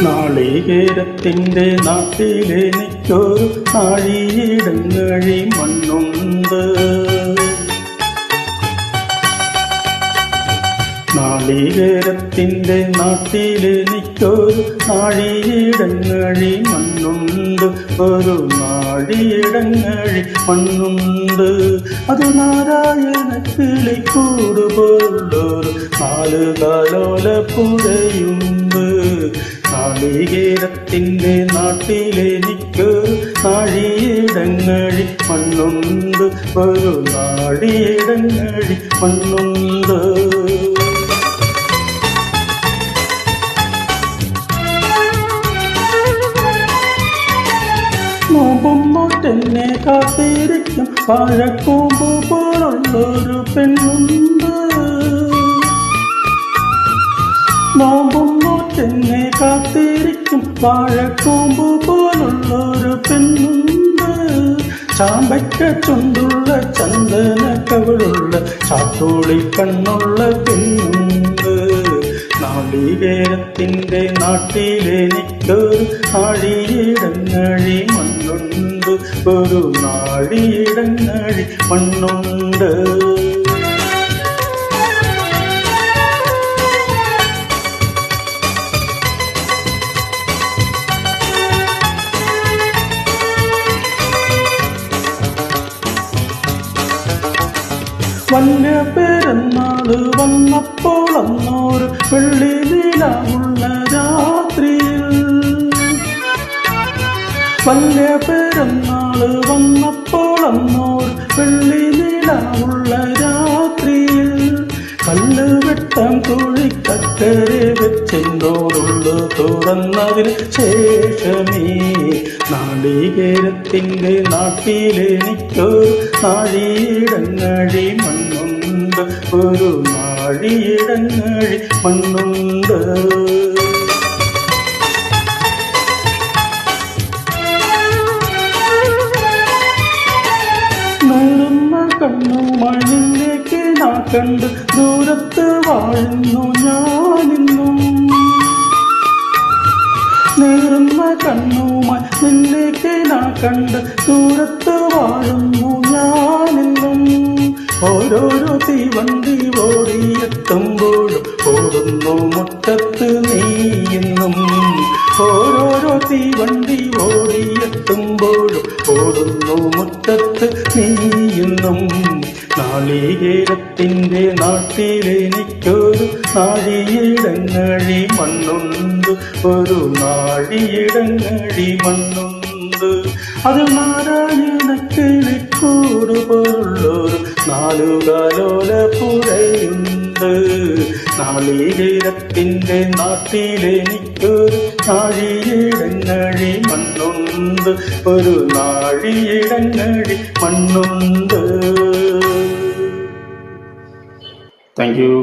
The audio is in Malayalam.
നാളികേരത്തിൻ്റെ നാട്ടിലെനിക്കൊരു നാഴിയിടങ്ങഴി മണ്ണുണ്ട്. നാളികേരത്തിൻ്റെ നാട്ടിലെനിക്കൊരു നാഴിയിടങ്ങഴി മണ്ണുണ്ട്. ഒരു നാഴിയിടങ്ങഴി മണ്ണുണ്ട്. അത് നാരായണ കിളിക്കൂട് പോലൊരു 4 കാലോല പുഴയുണ്ട്. നാളികേരത്തിൻ്റെ നാട്ടിലെനിക്ക് നാഴിയിടങ്ങഴി മണ്ണുണ്ട്. ഒരു നാഴിയിടങ്ങഴി മണ്ണുണ്ട്. നോമ്പും നോറ്റെന്നെ കാത്തിരിക്കും വാഴക്കൂമ്പ് പോലുള്ളൊരു പെണ്ണുണ്ട്. നോമ്പും നോറ്റെന്നെ കാത്തിരിക്കും വാഴക്കൂമ്പ് പോലുള്ളൊരു പെണ്ണുണ്ട്. ചാമ്പയ്ക്ക ചുണ്ടുള്ള ചന്ദന കവിളുള്ള ചാത്തോളി കണ്ണുള്ള പെണ്ണുണ്ട്. നാളികേരത്തിൻ്റെ നാട്ടിലെനിക്കൊരു നാഴിയിടങ്ങഴി മണ്ണുണ്ട്. ഒരു നാഴിയിടങ്ങഴി മണ്ണുണ്ട്. വല്യ പെരുന്നാള് വന്നപ്പോൾ അന്നൊരു വെള്ളി നിലാവുള്ള രാത്രിയിൽ. വല്യ പെരുന്നാള് വന്നപ്പോൾ അന്നൊരു വെള്ളി നിലാവുള്ള രാത്രിയിൽ. കല്ല് വെട്ടം തുഴിക്കക്കരെ വെച്ചെന്തോടുള്ളു തുറന്നതിന് ശേഷമേ നാളികേരത്തിൻ്റെ നാട്ടിലെനിക്കൊരു നാഴിയിടങ്ങഴി മണ്ണുണ്ട്. ഒരു നാഴിയിടങ്ങഴി മണ്ണുണ്ട്. കണ്ണുമായി നിന്നേക്ക് ഞാൻ കണ്ട് ദൂരത്ത് വാഴുന്നു ഞാനിന്നും. നേറുന്ന കണ്ണുമായി നിന്നേക്ക് ഞാൻ കണ്ട് ദൂരത്ത് വാഴുന്നു ഞാനിന്നും. ഓരോരോ തീവണ്ടി ഓടിയെത്തുമ്പോഴും ഓടുന്നു മുറ്റത്ത് നീയെന്നും. ഓരോരോ തീവണ്ടി ഓടിയെത്തുമ്പോഴും ഓടുന്നു മുറ്റത്ത് നീയെന്നും. നാളികേരത്തിൻ്റെ നാട്ടിലെനിക്കൊരു നാഴിയിടങ്ങഴി മണ്ണുണ്ട്. ഒരു നാഴിയിടങ്ങഴി മണ്ണുണ്ട്. അത് നാരായണ കിളിക്കൂട് പോലുള്ളൊരു 4 കാലോല പുഴയുണ്ട്. നാളികേരത്തിൻ്റെ നാട്ടിലെനിക്കൊരു നാഴിയിടങ്ങഴി മണ്ണുണ്ട്. ഒരു നാഴിയിടങ്ങഴി മണ്ണുണ്ട്. Thank you.